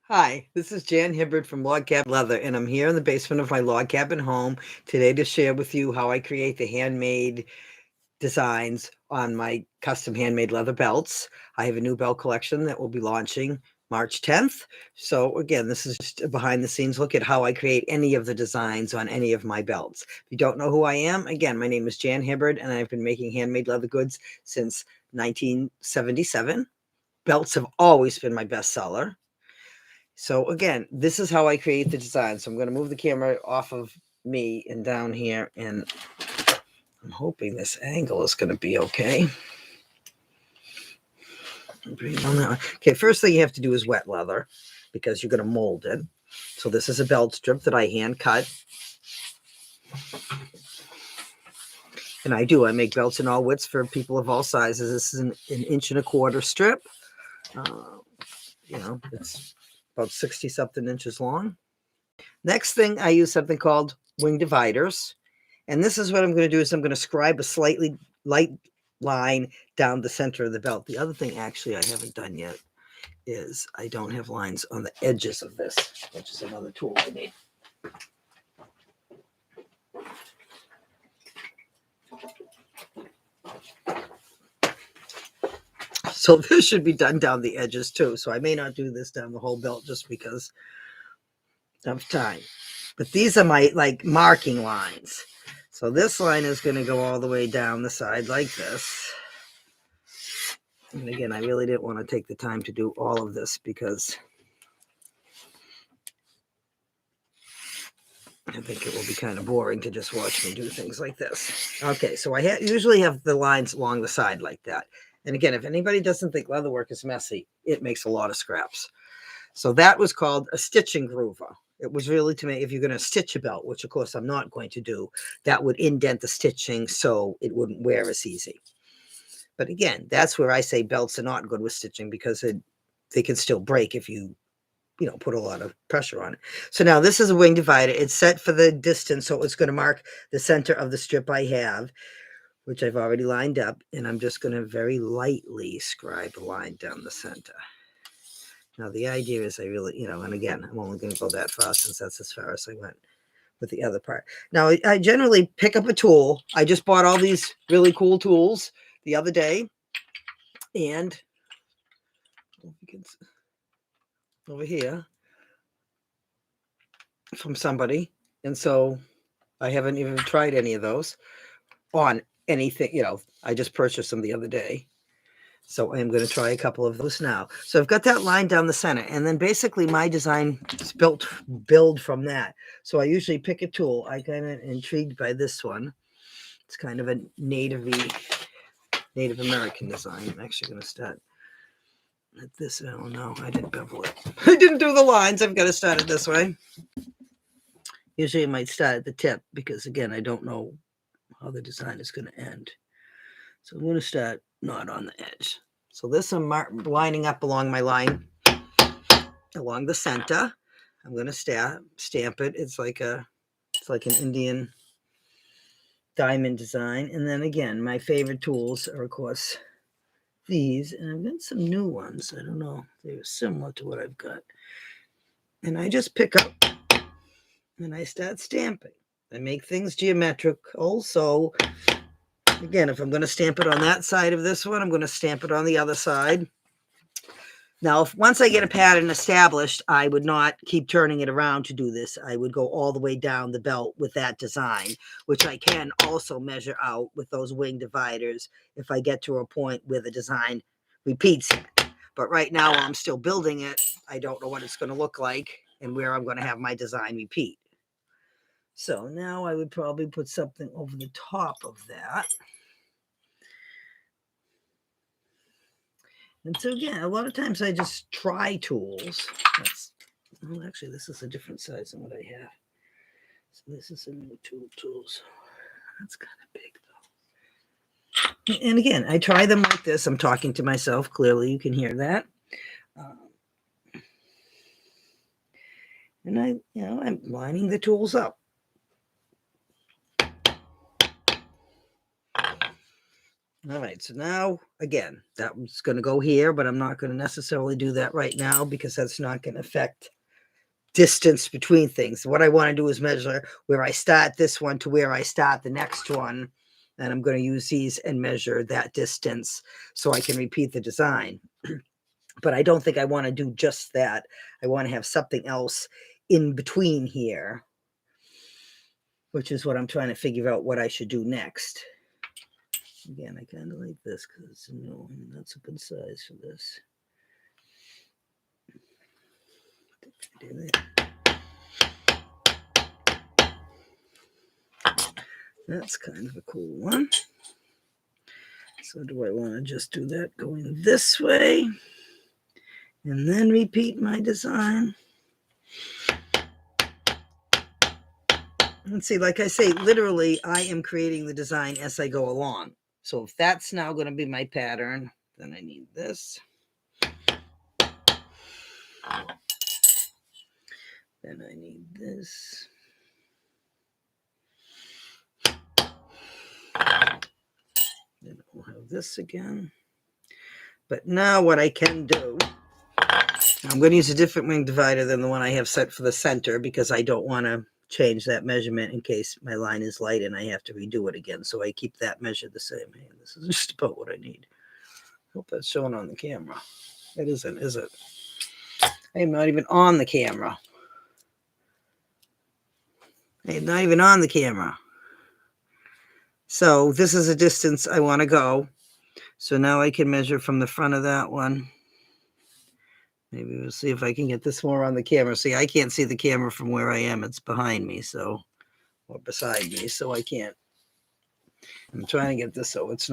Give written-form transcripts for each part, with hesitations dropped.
Hi, this is Jan Hibbard from Log Cabin Leather, and I'm here in the basement of my log cabin home today to share with you how I create the handmade designs on my custom handmade leather belts. I have a new belt collection that will be launching March 10th. So again, this is just a behind the scenes look at how I create any of the designs on any of my belts. If you don't know who I am, again, my name is Jan Hibbard, and I've been making handmade leather goods since 1977. Belts have always been my best seller. So again, this is how I create the design. So I'm going to move the camera off of me and down here, and I'm hoping this angle is going to be okay. Okay, first thing you have to do is wet leather because you're going to mold it. So this is a belt strip that I hand cut. And I make belts in all widths for people of all sizes. This is an 1.25 inch strip. It's about 60 something inches long. Next thing, I use something called wing dividers. And this is what I'm going to do is I'm going to scribe a slightly light line down the center of the belt. The other thing actually I haven't done yet is I don't have lines on the edges of this, which is another tool I need. So this should be done down the edges too. So I may not do this down the whole belt just because of time. But these are my marking lines. So this line is going to go all the way down the side like this. And again, I really didn't want to take the time to do all of this because I think it will be kind of boring to just watch me do things like this. Okay, so I usually have the lines along the side like that. And again, if anybody doesn't think leatherwork is messy, it makes a lot of scraps. So that was called a stitching groover. It was really to make, if you're going to stitch a belt, which of course I'm not going to do, that would indent the stitching so it wouldn't wear as easy. But again, that's where I say belts are not good with stitching because they can still break if you put a lot of pressure on it. So now this is a wing divider. It's set for the distance, so it's going to mark the center of the strip I have, which I've already lined up, and I'm just going to very lightly scribe a line down the center. Now the idea is I really, and again, I'm only going to go that far since that's as far as I went with the other part. Now I generally pick up a tool. I just bought all these really cool tools the other day, and over here from somebody, and so I haven't even tried any of those on anything. I just purchased them the other day, so I'm going to try a couple of those now. So I've got that line down the center, and then basically my design is build from that. So I usually pick a tool. I kind of intrigued by this one. It's kind of a Native American design. I'm actually going to start at this. Oh no, I didn't bevel it. I didn't do the lines. I've got to start it this way. Usually I might start at the tip because again, I don't know how the design is going to end. So I'm going to start not on the edge. So this I'm lining up along my line, along the center. I'm going to stamp it. It's like an Indian diamond design. And then again, my favorite tools are of course these, and I've got some new ones. I don't know, they're similar to what I've got. And I just pick up and I start stamping. I make things geometrical. So again, if I'm going to stamp it on that side of this one, I'm going to stamp it on the other side. Now, once I get a pattern established, I would not keep turning it around to do this. I would go all the way down the belt with that design, which I can also measure out with those wing dividers if I get to a point where the design repeats it. But right now, while I'm still building it, I don't know what it's going to look like and where I'm going to have my design repeat. So now I would probably put something over the top of that. And so again, a lot of times I just try tools. Well, actually, this is a different size than what I have. So this is a new tools. That's kind of big though. And again, I try them like this. I'm talking to myself. Clearly, you can hear that. And I'm lining the tools up. All right, so now, again, that was going to go here, but I'm not going to necessarily do that right now because that's not going to affect distance between things. What I want to do is measure where I start this one to where I start the next one. And I'm going to use these and measure that distance so I can repeat the design. But I don't think I want to do just that. I want to have something else in between here, which is what I'm trying to figure out what I should do next. Again, I kind of like this because it's that's a good size for this. That's kind of a cool one. So do I want to just do that going this way and then repeat my design? And see, like I say, literally, I am creating the design as I go along. So if that's now going to be my pattern, then I need this. Then I need this. Then I'll have this again. But now what I can do, I'm going to use a different wing divider than the one I have set for the center because I don't want to change that measurement in case my line is light and I have to redo it again. So I keep that measure the same. Hey, this is just about what I need. Hope that's showing on the camera. It isn't, is it? I am not even on the camera. I am not even on the camera. So this is a distance I want to go. So now I can measure from the front of that one. Maybe we'll see if I can get this more on the camera. See, I can't see the camera from where I am. It's behind me, so, or beside me, so I can't. I'm trying to get this so it's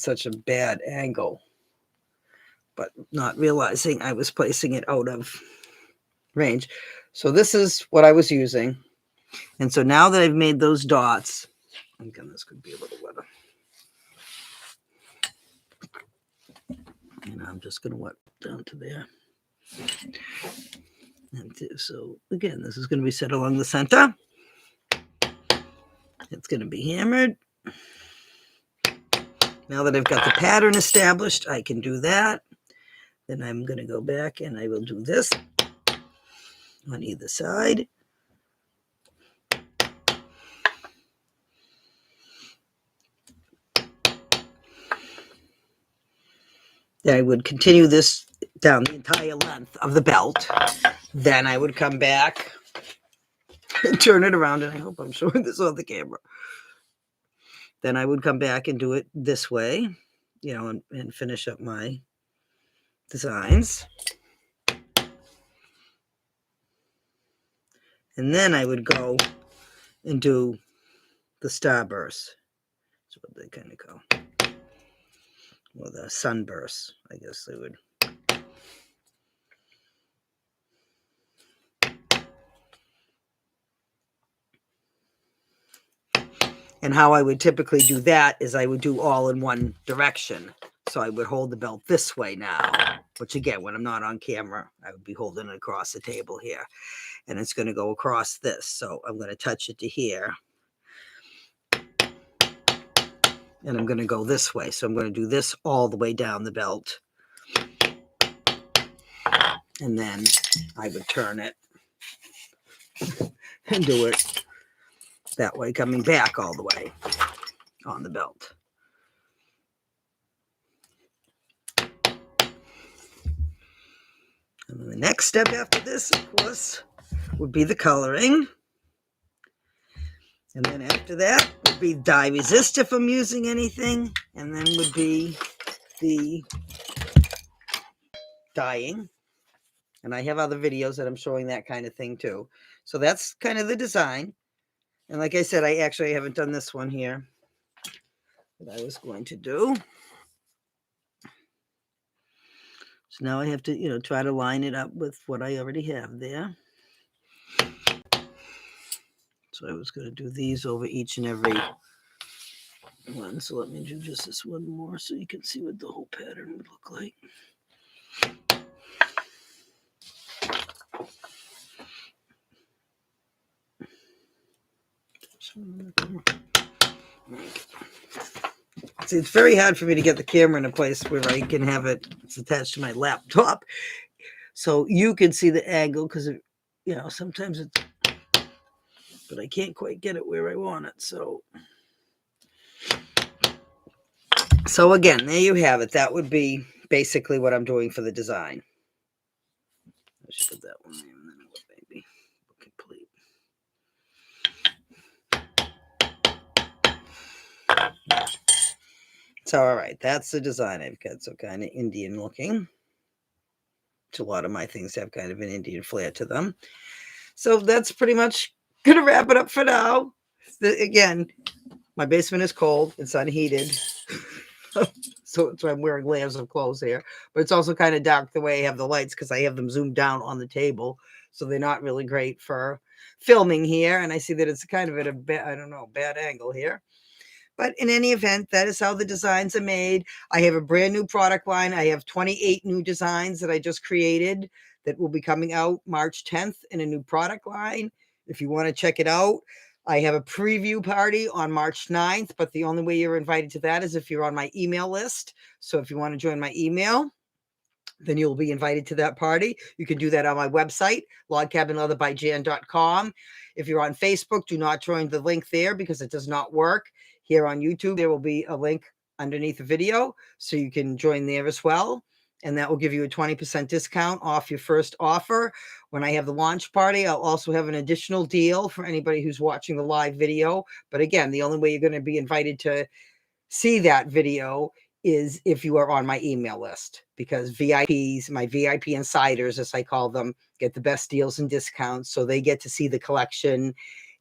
such a bad angle, but not realizing I was placing it out of range. So this is what I was using. And so now that I've made those dots, again, this could be a little wetter. And I'm just going to wet down to there. And so again, this is going to be set along the center. It's going to be hammered. Now that I've got the pattern established, I can do that. Then I'm going to go back and I will do this on either side. Then I would continue this down the entire length of the belt. Then I would come back and turn it around, and I hope I'm showing this on the camera. Then I would come back and do it this way, and finish up my designs. And then I would go and do the starburst. That's what they kind of call. Or the sunburst, I guess they would. And how I would typically do that is I would do all in one direction. So I would hold the belt this way now, which again, when I'm not on camera, I would be holding it across the table here. And it's going to go across this. So I'm going to touch it to here. And I'm going to go this way. So I'm going to do this all the way down the belt. And then I would turn it and do it that way, coming back all the way on the belt. And then the next step after this, of course, would be the coloring. And then after that would be dye resist if I'm using anything. And then would be the dyeing. And I have other videos that I'm showing that kind of thing too. So that's kind of the design. And like I said, I actually haven't done this one here that I was going to do. So now I have to, try to line it up with what I already have there. So I was going to do these over each and every one. So let me do just this one more so you can see what the whole pattern would look like. It's very hard for me to get the camera in a place where I can have it. It's attached to my laptop, so you can see the angle because sometimes it's, but I can't quite get it where I want it. So again, there you have it. That would be basically what I'm doing for the design. I should put that one there and then maybe complete. So, all right, that's the design I've got. So kind of Indian looking. A lot of my things have kind of an Indian flair to them. So that's pretty much going to wrap it up for now. Again, my basement is cold. It's unheated. So that's why I'm wearing layers of clothes here. But it's also kind of dark the way I have the lights because I have them zoomed down on the table. So they're not really great for filming here. And I see that it's kind of at a bad angle here. But in any event, that is how the designs are made. I have a brand new product line. I have 28 new designs that I just created that will be coming out March 10th in a new product line. If you want to check it out, I have a preview party on March 9th, but the only way you're invited to that is if you're on my email list. So if you want to join my email, then you'll be invited to that party. You can do that on my website, logcabinleatherbyjan.com. If you're on Facebook, do not join the link there because it does not work. Here on YouTube, there will be a link underneath the video, so you can join there as well. And that will give you a 20% discount off your first offer. When I have the launch party, I'll also have an additional deal for anybody who's watching the live video. But again, the only way you're going to be invited to see that video is if you are on my email list, because VIPs, my VIP insiders, as I call them, get the best deals and discounts. So they get to see the collection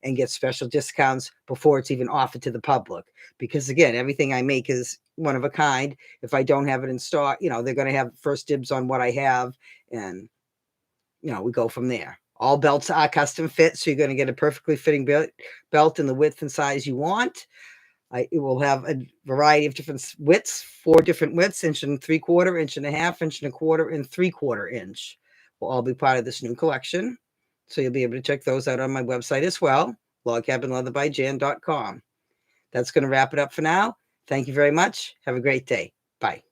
and get special discounts before it's even offered to the public. Because again, everything I make is one of a kind. If I don't have it in stock, they're going to have first dibs on what I have. And, we go from there. All belts are custom fit. So you're going to get a perfectly fitting belt in the width and size you want. It will have a variety of different widths, 4 different widths, 1 3/4, 1.5 inches, 1 1/4, and 3/4 inch. Will all be part of this new collection. So you'll be able to check those out on my website as well, logcabinleatherbyjan.com. That's going to wrap it up for now. Thank you very much. Have a great day. Bye.